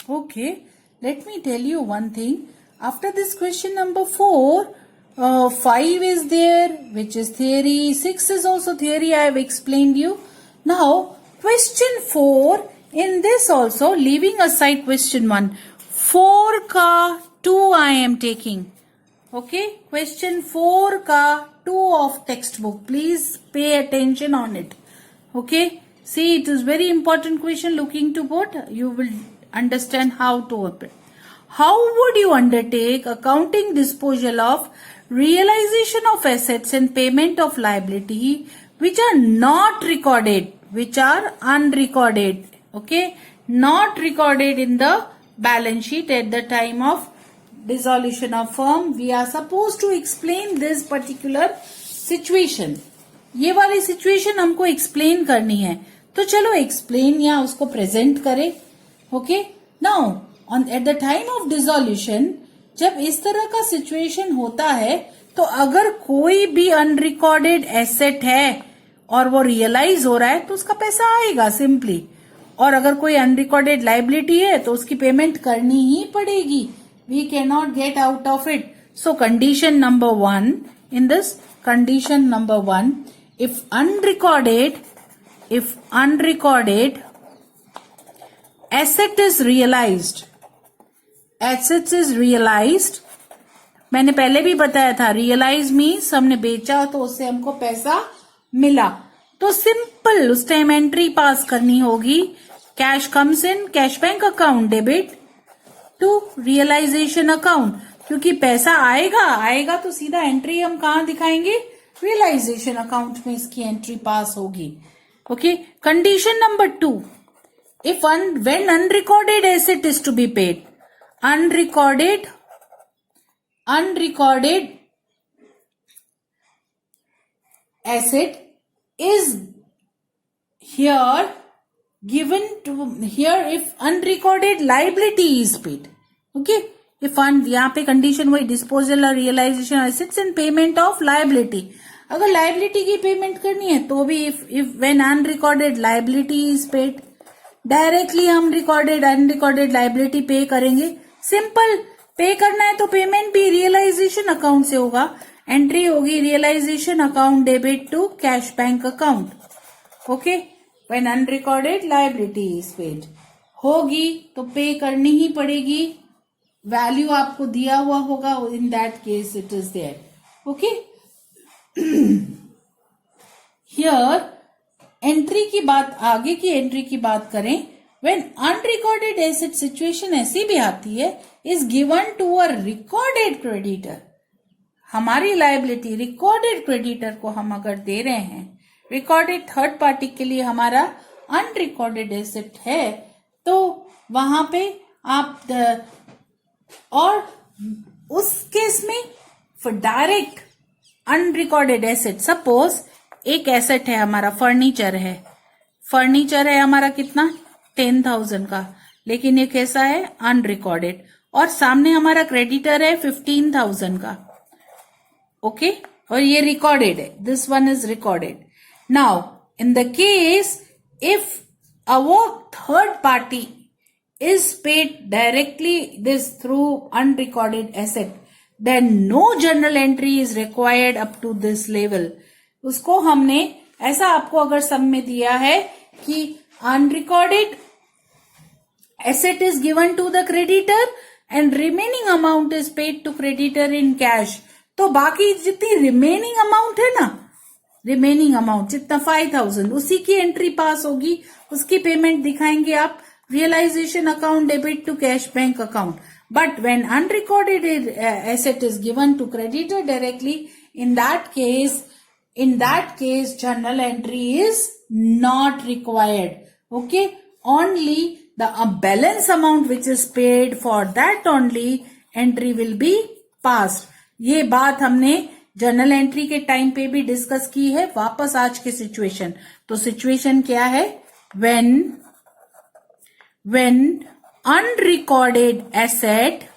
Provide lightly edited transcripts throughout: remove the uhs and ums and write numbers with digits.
Okay, let me tell you one thing. After this question number 4, 5 is there, which is theory. 6 is also theory, I have explained you. Now, question 4, in this also, leaving aside question 1, 4 ka 2 I am taking. Okay, question 4 ka 2 of textbook. Please pay attention on it. Okay, see, it is very important question looking to both. You will understand how to open. How would you undertake accounting disposal of realization of assets and payment of liability which are not recorded, which are unrecorded, okay, not recorded in the balance sheet at the time of dissolution of firm? We are supposed to explain this particular situation. ये वाली situation हमको explain करनी है, तो चलो explain या उसको present करें. Okay, now on at the time of dissolution जब इस तरह का सिचुएशन होता है, तो अगर कोई भी अनरिकॉर्डेड एसेट है और वो रियलाइज हो रहा है तो उसका पैसा आएगा सिंपली, और अगर कोई अनरिकॉर्डेड लाइबिलिटी है तो उसकी पेमेंट करनी ही पड़ेगी. We can not get out of it. So condition number 1, in this condition number 1, if unrecorded asset is realized, assets is realized, मैंने पहले भी बताया था, रियलाइज मीन्स हमने बेचा तो उससे हमको पैसा मिला, तो सिंपल उस टाइम एंट्री पास करनी होगी. Cash comes in cash bank account debit to realisation account, क्योंकि पैसा आएगा तो सीधा एंट्री हम कहां दिखाएंगे, रियलाइजेशन अकाउंट में इसकी एंट्री पास होगी. Okay, condition number 2, if when unrecorded asset is to be paid, unrecorded asset is here given to here if unrecorded liability is paid. Okay, if यहाँ पे कंडीशन वही disposal और realization assets and payment of liability. अगर liability की payment करनी है तो भी if when unrecorded liability is paid, directly हम अनरिकॉर्डेड लाइबिलिटी पे करेंगे. सिंपल पे करना है तो पेमेंट भी रियलाइजेशन अकाउंट से होगा. एंट्री होगी realization account debit to cash bank account. Okay, when unrecorded liability is paid होगी तो पे करनी ही पड़ेगी. वैल्यू आपको दिया हुआ होगा, in that case it is there. Okay, here entry की बात, आगे की एंट्री की बात करें, व्हेन अनरिकॉर्डेड एसेट सिचुएशन ऐसी भी आती है, is given to a recorded creditor. हमारी लायबिलिटी रिकॉर्डेड क्रेडिटर को हम अगर दे रहे हैं, रिकॉर्डेड थर्ड पार्टी के लिए हमारा अनरिकॉर्डेड एसेट है, तो वहां पे आप और उस केस में for direct unrecorded asset, suppose एक एसेट है हमारा, फर्नीचर है हमारा कितना 10,000 का, लेकिन ये कैसा है अनरिकॉर्डेड, और सामने हमारा क्रेडिटर है 15,000 का. ओके, और ये रिकॉर्डेड है, this one is recorded. Now in the case if our third party is paid directly this through unrecorded asset, then no journal entry is required up to this level. उसको हमने ऐसा, आपको अगर सम में दिया है कि unrecorded asset is given to the creditor and remaining amount is paid to creditor in cash, तो बाकी जितनी remaining amount है ना, रिमेनिंग अमाउंट जितना 5,000, उसी की एंट्री पास होगी, उसकी पेमेंट दिखाएंगे आप realization account debit to cash bank account. But when unrecorded asset is given to creditor directly, in that case journal entry is not required. Okay, only the balance amount which is paid, for that only entry will be passed. ये बात हमने journal entry के time पे भी discuss की है. वापस आज के सिचुएशन, तो सिचुएशन क्या है, when unrecorded asset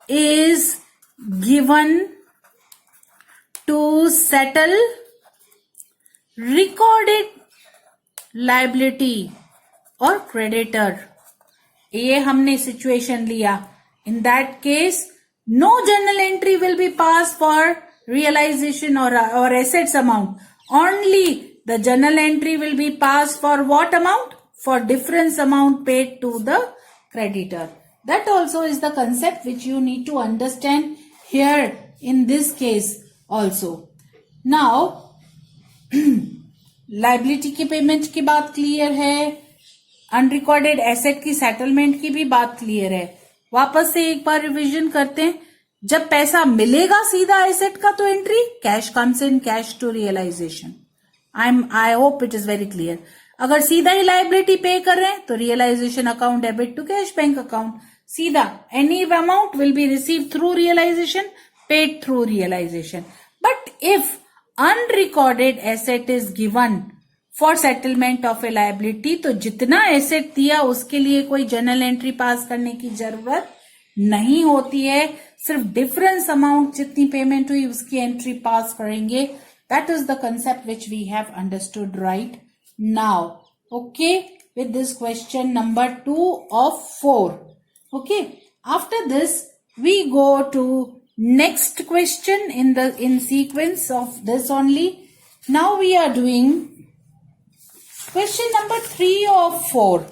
is given to settle recorded liability or creditor, ये हमने सिचुएशन लिया, in that case no journal entry will be pass for realization or assets amount. Only the journal entry will be passed for what amount? For difference amount paid to the creditor. That also is the concept which you need to understand here in this case also. Now liability की payment की बात clear है, unrecorded asset की settlement की भी बात clear है. वापस से एक बार रिवीजन करते हैं. जब पैसा मिलेगा सीधा एसेट का तो entry cash comes in, cash to realisation. I hope it is very clear. अगर सीधा ही लाइबिलिटी पे कर रहे हैं तो realisation account debit to cash bank account. सीधा any amount will be receive through realisation, paid through realisation. But if unrecorded asset is given for settlement of a liability, तो जितना एसेट दिया उसके लिए कोई जर्नल एंट्री पास करने की जरूरत नहीं होती है. सिर्फ डिफरेंस अमाउंट जितनी पेमेंट हुई उसकी एंट्री पास करेंगे. That is the concept which we have understood right now. Okay, with this question number 2 of 4. Okay, after this we go to next question in sequence of this only. Now we are doing question number 3 of 4.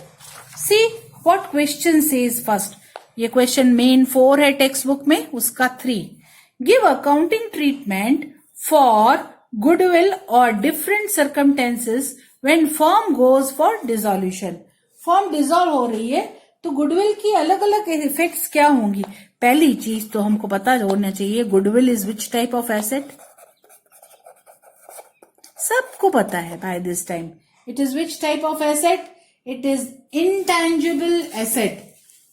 See what question says first. ये question मेन 4 है text book में, उसका 3. Give accounting treatment for goodwill और different circumstances when firm goes for dissolution. Firm dissolve हो रही है तो गुडविल की अलग अलग इफेक्ट्स क्या होंगी. पहली चीज तो हमको पता होना चाहिए, goodwill is which type of asset. सबको पता है by this time. It is which type of asset? It is intangible asset.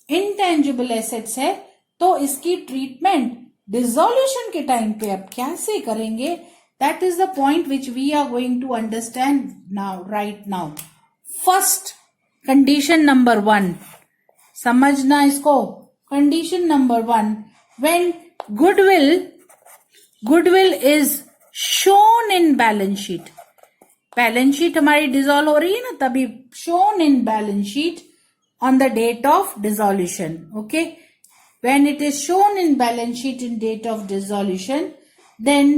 Intangible assets है तो इसकी ट्रीटमेंट डिसोल्यूशन के टाइम पे अब कैसे करेंगे, that is the point which we are going to understand now right now. First condition number 1 समझना इसको. Condition number 1, when goodwill is shown in balance sheet. Balance sheet हमारी डिसॉल्व हो रही है ना, तभी shown in balance sheet on the date of dissolution. Okay, when it is shown in balance sheet in date of dissolution, then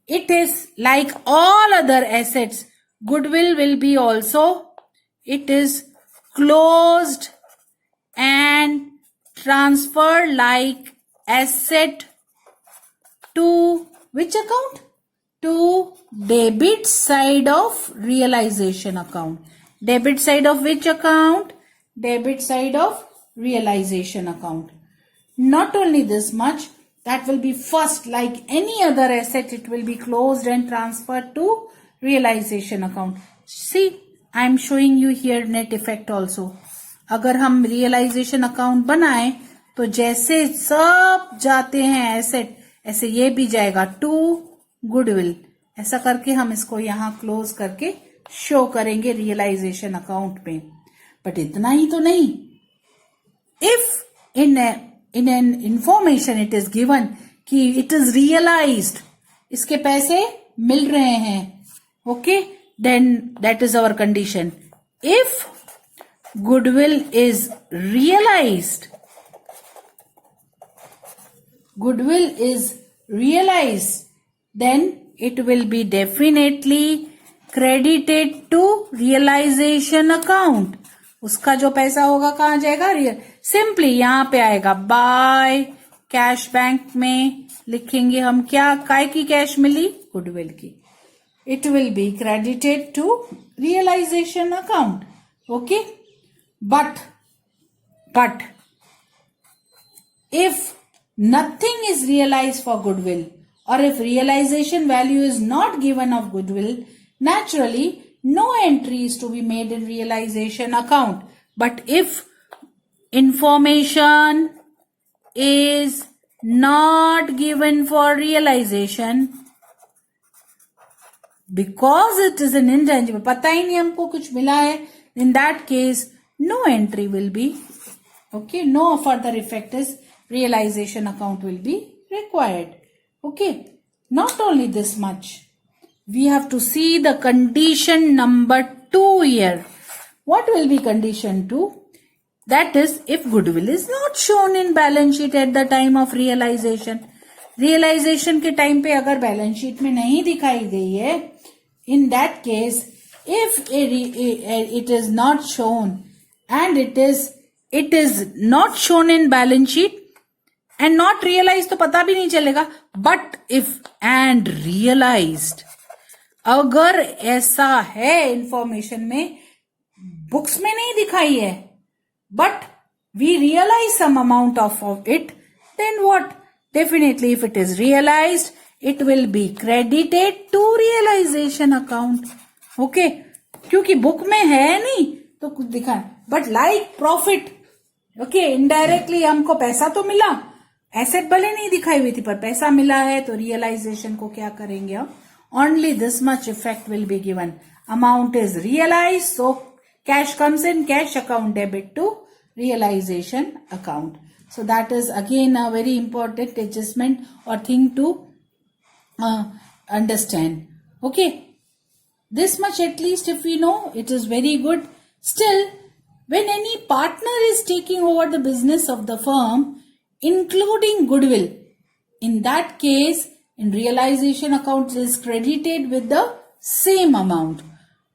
it is like all other assets. Goodwill will be also, it is closed and transferred like asset to which account? To debit side of realization account. Debit side of which account? Debit side of realization account. Not only this much, that will be first like any other asset, it will be closed and transferred to realization account. See, I am showing you here net effect also. अगर हम realization account बनाएं तो जैसे सब जाते हैं asset, ऐसे ये भी जाएगा टू गुडविल. ऐसा करके हम इसको यहाँ क्लोज करके शो करेंगे रियलाइजेशन अकाउंट में. बट इतना ही तो नहीं. If in an information it is given कि इट इज रियलाइज्ड, इसके पैसे मिल रहे हैं, okay, then that is our condition. If goodwill is realized, then it will be definitely credited to realization account. उसका जो पैसा होगा कहाँ जाएगा? सिंपली यहाँ पे आएगा बाय कैश बैंक में लिखेंगे हम. क्या काय की कैश मिली? गुडविल की. It will be credited to realisation account. Okay, but if nothing is realize for goodwill or if realization value is not given of goodwill, naturally no entry is to be made in realization account. But if information is not given for realization because it is an intangible, पता ही नहीं हमको कुछ मिला है, in that case no entry will be, okay, no further effect is realization account will be required. Okay, not only this much, we have to see the condition number 2 here. What will be condition 2? That is, if goodwill is not shown in balance sheet at the time of realization. Realization के time पे अगर balance sheet में नहीं दिखाई गई है, in that case, if it is not shown and it is not shown in balance sheet and not realized तो पता भी नहीं चलेगा. But if and realized, अगर ऐसा है इंफॉर्मेशन में, बुक्स में नहीं दिखाई है, but we realize some amount of it, then what? Definitely if it is realized, it will be credited to realization account. Okay? क्योंकि बुक में है नहीं तो कुछ दिखा, but like profit, okay, indirectly हमको पैसा तो मिला, एसेट भले नहीं दिखाई हुई थी पर पैसा मिला है, तो रियलाइजेशन को क्या करेंगे हम? Only this much effect will be given. Amount is realized, so cash comes in, cash account debit to realization account. So that is again a very important adjustment or thing to understand. Okay, this much at least if we know, it is very good. Still, when any partner is taking over the business of the firm, including goodwill, in that case, in realization account is credited with the same amount.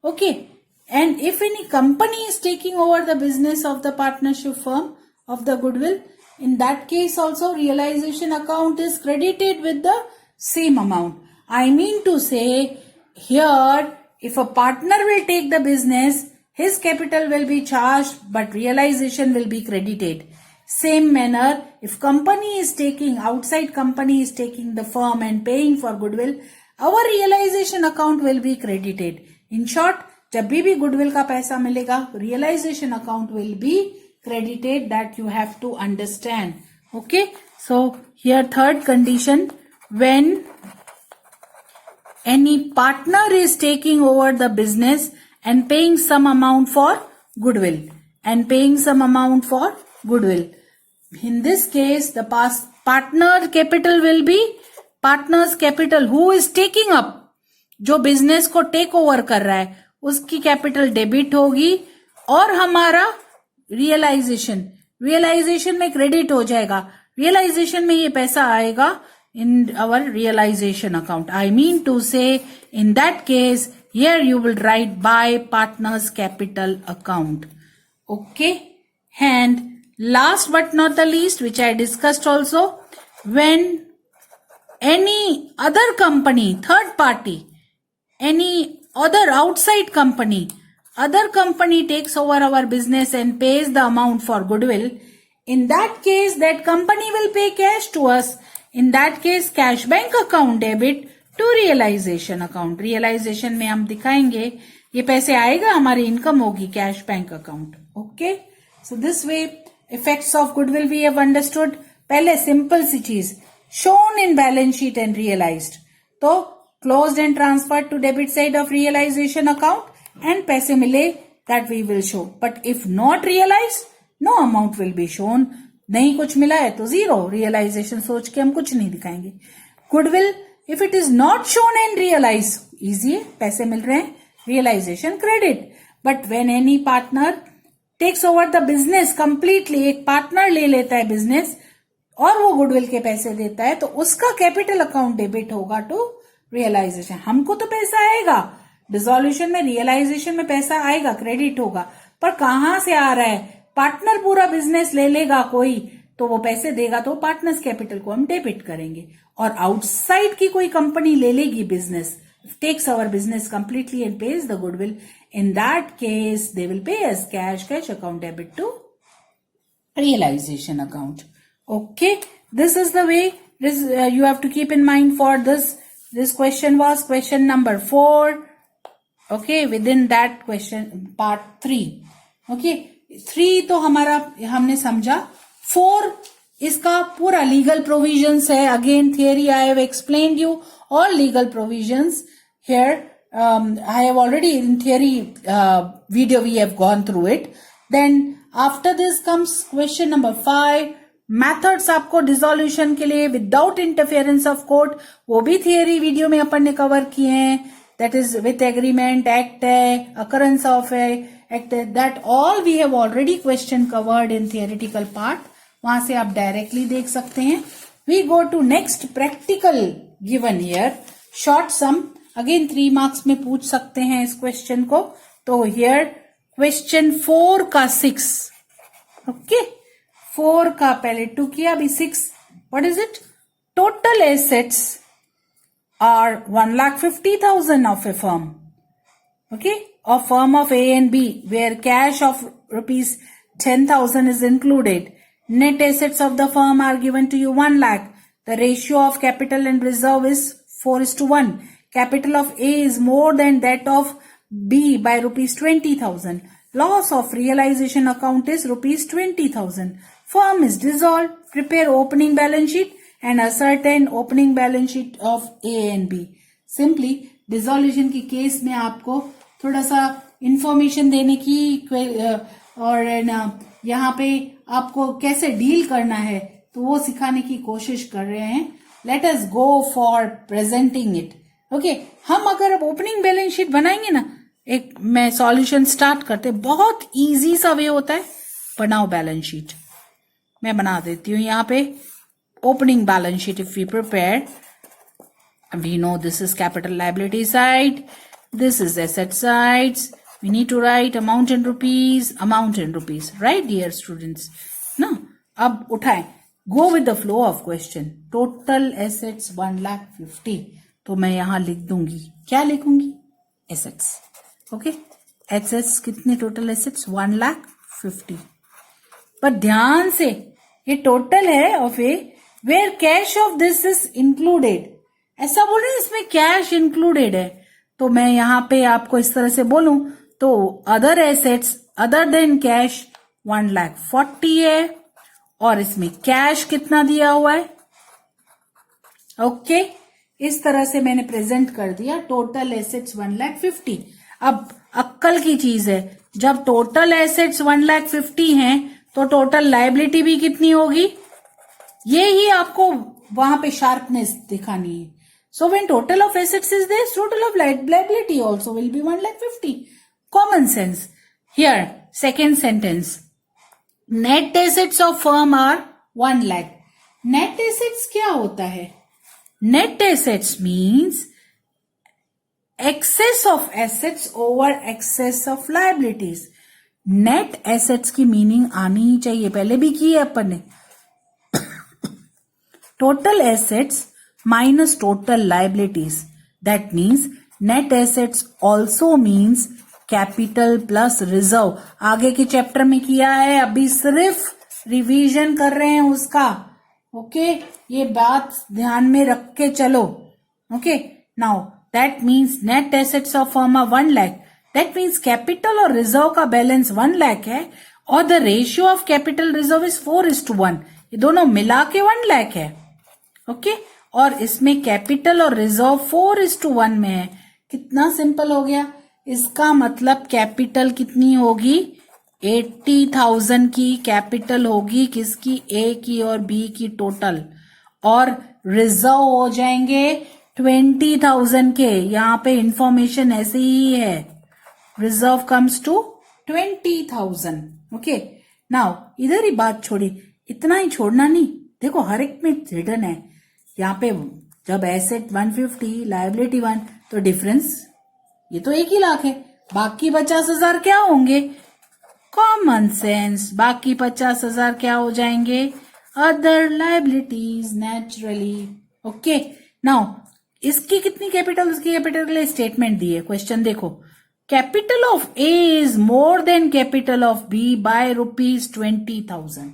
Okay. And if any company is taking over the business of the partnership firm of the goodwill, in that case also realization account is credited with the same amount. I mean to say, here if a partner will take the business, his capital will be charged but realization will be credited. Same manner, if company is taking, outside company is taking the firm and paying for goodwill, our realization account will be credited. In short, जब भी goodwill का पैसा मिलेगा, realization account will be credited. That you have to understand. Okay, so here third condition, when any partner is taking over the business and paying some amount for goodwill, in this case the partner capital will be partner's capital who is taking up, जो business को take over कर रहा है उसकी capital debit होगी और हमारा realisation में क्रेडिट हो जाएगा. रियलाइजेशन में ये पैसा आएगा in our realization account. I mean to say, in that case, here you will write by partner's capital account. Okay. And last but not the least, which I discussed also, when any other company, third party, any other outside company, other company takes over our business and pays the amount for goodwill, in that case, that company will pay cash to us. In that case, cash bank account debit to realization account. Realization में हम दिखाएंगे ये पैसे आएगा, हमारी income होगी cash bank account. Okay. So this way, effects of goodwill we have understood. पहले simple सी चीज, shown in balance sheet and realized. तो closed and transferred to debit side of realization account and पैसे मिले that we will show. But if not realized, no amount will be shown. नहीं कुछ मिला है तो जीरो, रियलाइजेशन सोच के हम कुछ नहीं दिखाएंगे. Goodwill if it is not shown and realize, easy है, पैसे मिल रहे हैं, realization credit. But when any partner takes over the business completely, एक पार्टनर ले लेता है बिजनेस और वो गुडविल के पैसे देता है तो उसका कैपिटल अकाउंट डेबिट होगा टू रियलाइजेशन. हमको तो पैसा आएगा, डिसोल्यूशन में रियलाइजेशन में पैसा आएगा, क्रेडिट होगा, पर कहां से आ रहा है? पार्टनर पूरा बिजनेस ले लेगा कोई तो वो पैसे देगा तो पार्टनर्स कैपिटल को हम डेबिट करेंगे. और आउटसाइड की कोई कंपनी ले लेगी business, takes our business completely and pays the goodwill, in that case they will pay as cash account debit to realisation account. Okay, this is the way you have to keep in mind for this question was question number 4. okay, within that question part 3. okay, 3 तो हमारा हमने समझा. 4 इसका पूरा legal provisions है. Again theory I have explained you all legal provisions here. I have already in theory video we have gone through it. Then after this comes question number 5. Methods आपको dissolution के लिए without interference of court, वो भी theory video में अपन ने cover किए हैं. That is with agreement, act है, अकरेंस ऑफ है, that all we have already question covered in theoretical part, वहां से आप डायरेक्टली देख सकते हैं. We go to next practical given here, short sum. Again 3 marks में पूछ सकते हैं इस क्वेश्चन को. तो हियर क्वेश्चन 4 का 6. ओके, 4 का पहले 2 किया, अभी 6. What is it? Total assets are 1,50,000 of a firm. Okay, a firm of A and B where cash of rupees 10,000 is included. Net assets of the firm are given to you 1 lakh. The ratio of capital and reserve is 4:1. Capital of A is more than that of B by rupees 20,000. Loss of realization account is rupees 20,000. Firm is dissolved. Prepare opening balance sheet and ascertain opening balance sheet of A and B. Simply dissolution की case में आपको थोड़ा सा information देने की और यहाँ पे आपको कैसे डील करना है तो वो सिखाने की कोशिश कर रहे हैं. Let us go for presenting it. Okay, हम अगर अब ओपनिंग बैलेंस शीट बनाएंगे ना, एक मैं सॉल्यूशन स्टार्ट करते, बहुत इजी सा वे होता है. बनाओ बैलेंस शीट, मैं बना देती हूँ यहाँ पे. Opening balance sheet, if we prepare, we know this is capital liability side, this is asset sides. We need to write amount in rupees, right dear students? No, अब उठाएं, go with the flow of question. Total assets 1,50,000. तो मैं यहाँ लिख दूंगी, क्या लिखूंगी? Assets. Okay, assets कितने total assets? 1,50,000. पर ध्यान से ये टोटल है of A where cash of this is included. ऐसा बोल रहे हैं इसमें कैश इंक्लूडेड है, तो मैं यहां पे आपको इस तरह से बोलूं तो other assets other than cash 1,40,000 है, और इसमें कैश कितना दिया हुआ है. ओके, इस तरह से मैंने प्रेजेंट कर दिया. Total assets 1,50,000. अब अक्कल की चीज है, जब टोटल एसेट्स 1,50,000 हैं तो टोटल लायबिलिटी भी कितनी होगी, ये ही आपको वहां पे शार्पनेस दिखानी है. So when total of assets is this, total of liability also will be 1,50,000. Common sense. Here second sentence, net assets of firm are 1 lakh. Net assets क्या होता है? Net assets means excess of assets over excess of liabilities. Net assets की meaning आनी ही चाहिए, पहले भी की है अपन ने. Total assets minus total liabilities, that means net assets also means capital plus reserve. आगे के चैप्टर में किया है, अभी सिर्फ रिवीजन कर रहे हैं उसका. ओके, ये बात ध्यान में रख के चलो. Okay, now that means net assets of firm 1 lakh. That means capital और रिजर्व का बैलेंस 1 lakh है, और the ratio of capital reserve is 4:1. ये दोनों मिला के 1 lakh है. ओके, और इसमें कैपिटल और रिजर्व 4:1 में है. कितना सिंपल हो गया. इसका मतलब कैपिटल कितनी होगी? 80,000 की कैपिटल होगी. किसकी? ए की और बी की टोटल. और रिजर्व हो जाएंगे 20,000 के. यहां पे इंफॉर्मेशन ऐसे ही है. Reserve comes to 20,000. Okay, now इधर ही बात छोड़ी, इतना ही छोड़ना नहीं. देखो हर एक में रिटर्न है. यहाँ पे जब एसेट 150 लायबिलिटी 1, तो डिफरेंस ये तो 1 ही लाख है. बाकी 50,000 क्या होंगे? Common sense. बाकी 50,000 क्या हो जाएंगे? Other liabilities naturally. Okay, now इसकी कितनी कैपिटल, उसकी कैपिटल के लिए स्टेटमेंट दी है. क्वेश्चन देखो, capital of A is more than capital of B by rupees 20,000.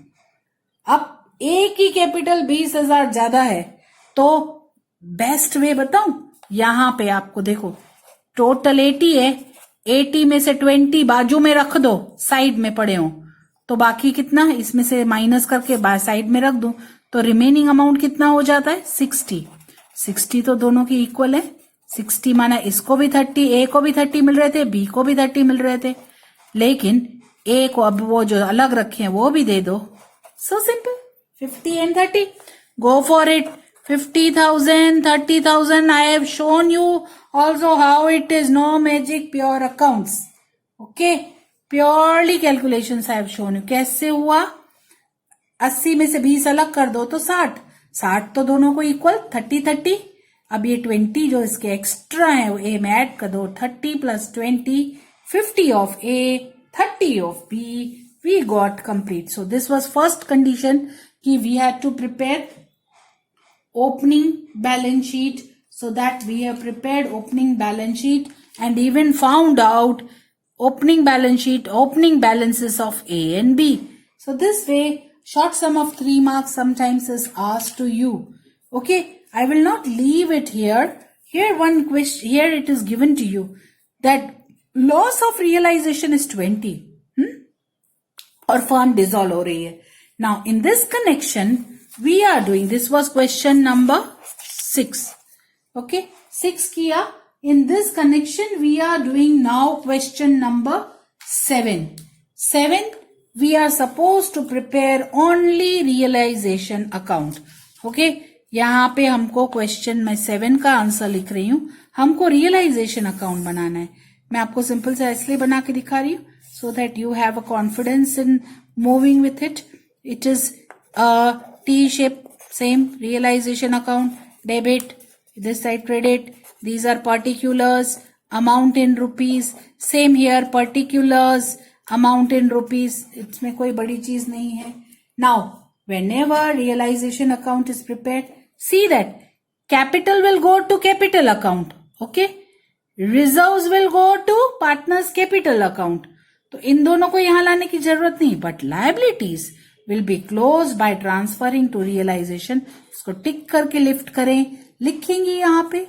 अब ए की कैपिटल 20,000 ज्यादा है, तो बेस्ट वे बताऊं, यहां पे आपको देखो टोटल 80 है, 80 में से 20 बाजू में रख दो, साइड में पड़े हो, तो बाकी कितना, इसमें से माइनस करके साइड में रख दूं, तो रिमेनिंग अमाउंट कितना हो जाता है? 60. 60 तो दोनों की इक्वल है. 60 माना इसको भी 30, ए को भी 30 मिल रहे थे, बी को भी 30 मिल रहे थे, लेकिन ए को अब वो जो अलग रखे हैं वो भी दे दो. So simple. 50 and 30. Go for it. 50,000, 30,000. I have shown you also how it is. No magic, pure accounts. Okay. Purely calculations I have shown you. कैसे हुआ? 80 में से 20 अलग कर दो तो 60, 60 तो दोनों को इक्वल, 30-30। अब ये 20 जो इसके एक्स्ट्रा है वो ए में ऐड कर दो, 30 + 20, 50 of A, 30 of B, we got complete. So this was first condition कि we had to prepare opening balance sheet, so that we have prepared opening balance sheet and even found out opening balance sheet, opening balances of A and B. So this way, short sum of 3 marks sometimes is asked to you. Okay, I will not leave it here. Here one question, here it is given to you that loss of realization is 20 और firm dissolve हो रही है. Now in this connection, we are doing, this was question number 6. Okay, 6 kiya. In this connection we are doing now question number 7. 7, we are supposed to prepare only realization account. Okay, यहाँ पे हमको question में 7 का answer लिख रही हूँ, हमको realisation account बनाना है. मैं आपको सिंपल से इसलिए बना के दिखा रही हूँ so that you have a confidence in moving with it. It is a T shape, same realization account, debit, this side credit, these are particulars, amount in rupees, same here particulars, amount in rupees, इसमें कोई बड़ी चीज नहीं है. Now, whenever realization account is prepared, see that capital will go to capital account, okay? Reserves will go to partners capital account. तो इन दोनों को यहां लाने की जरूरत नहीं, but liabilities will be closed by transferring to realization. इसको टिक करके लिफ्ट करें, लिखेंगे यहाँ पे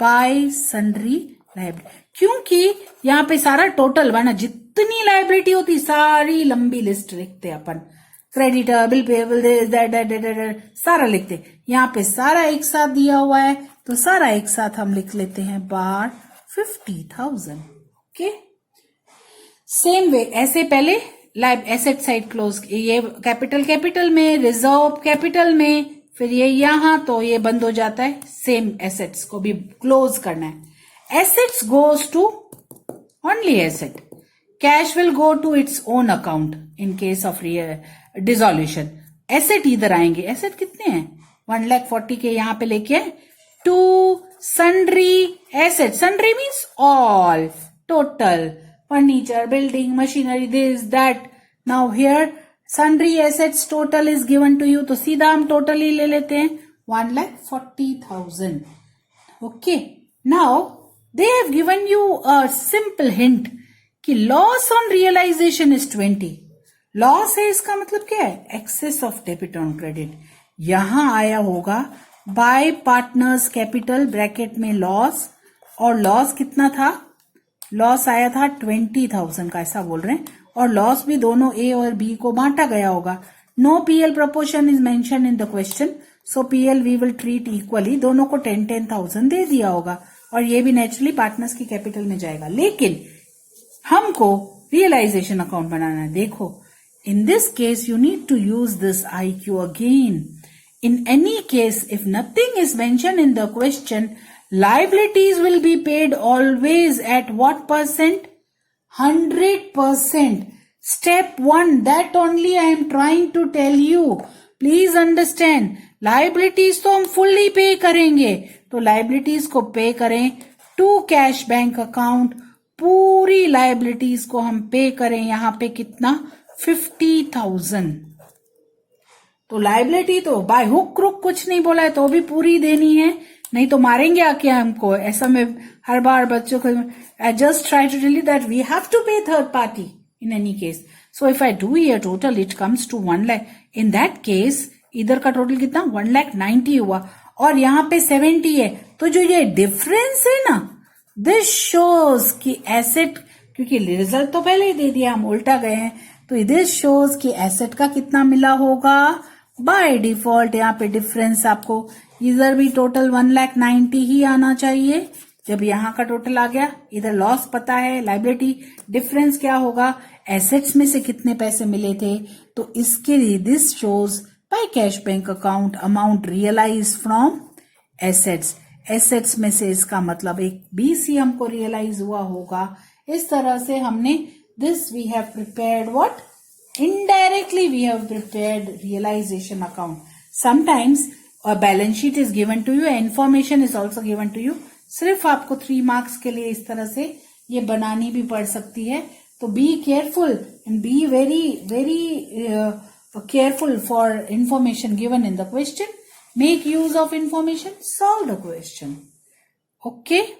by sundry liability, क्योंकि यहाँ पे सारा टोटल बना, जितनी लाइबिलिटी होती सारी लंबी लिस्ट लिखते अपन, क्रेडिटर, बिल पेबल, सारा लिखते. यहाँ पे सारा एक साथ दिया हुआ है तो सारा एक साथ हम लिख लेते हैं बार 50,000. ओके, सेम वे ऐसे पहले एसेट साइड क्लोज, ये कैपिटल में, रिजर्व कैपिटल में, फिर ये यहां तो ये बंद हो जाता है. सेम एसेट्स को भी क्लोज करना है. Assets goes to only asset, cash will go to its own account in case of dissolution. Asset इधर आएंगे, एसेट कितने हैं 1,40,000 के यहां पे लेके आए. To sundry asset, sundry means all, total, furniture, building, machinery, this, that. Now here sundry assets total is given to you, तो सीधा हम total ही ले लेते हैं 1,40,000. Okay, now they have given you a simple hint कि loss on realization is 20. Loss है इसका मतलब क्या है? Excess of debit on credit. यहां आया होगा by partners capital ब्रैकेट में loss, और loss कितना था? लॉस आया था 20,000 का, ऐसा बोल रहे हैं, और लॉस भी दोनों ए और बी को बांटा गया होगा. No PL proportion is mention in the question, so PL we will treat equally. दोनों को 10,000 दे दिया होगा और ये भी नेचुरली पार्टनर्स की कैपिटल में जाएगा. लेकिन हमको रियलाइजेशन अकाउंट बनाना है. देखो, in this case you need to use this IQ again. In any case if nothing is mention in the question, liabilities will be paid always at what percent? 100%. Step 1, that only I am trying to tell you. Please understand. Liabilities तो हम fully pay करेंगे, तो liabilities को pay करें to cash bank account. पूरी liabilities को हम pay करें यहाँ पे कितना? 50,000. तो liability तो by hook crook कुछ नहीं बोला है, तो भी पूरी देनी है, नहीं तो मारेंगे आके हमको. ऐसा मैं हर बार बच्चों को, I just try to tell you that we have to pay third party in any case. So if I do here total, it comes to 1 lakh. In that case, इधर का टोटल कितना? 1,90,000 हुआ और यहाँ पे 70 है. तो जो ये डिफरेंस है ना, दिस शोज कि एसेट, क्योंकि रिजल्ट तो पहले ही दे दिया, हम उल्टा गए हैं, तो दिस शोज कि एसेट का कितना मिला होगा बाय डिफॉल्ट. यहाँ पे डिफरेंस आपको इधर भी टोटल 1,90,000 ही आना चाहिए. जब यहाँ का टोटल आ गया, इधर लॉस पता है, लाइबिलिटी, डिफरेंस क्या होगा, एसेट्स में से कितने पैसे मिले थे, तो इसके लिए this shows by cash bank account amount realise from assets. Assets में से इसका मतलब एक BC हमको रियलाइज हुआ होगा. इस तरह से हमने this we have prepared what? Indirectly we have prepared realization account. Sometimes a balance sheet is given to you, information is also given to you. सिर्फ आपको 3 marks के लिए इस तरह से ये बनानी भी पड़ सकती है. तो be careful and be very careful for information given in the question. Make use of information, solve the question. Okay.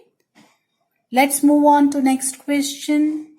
Let's move on to next question.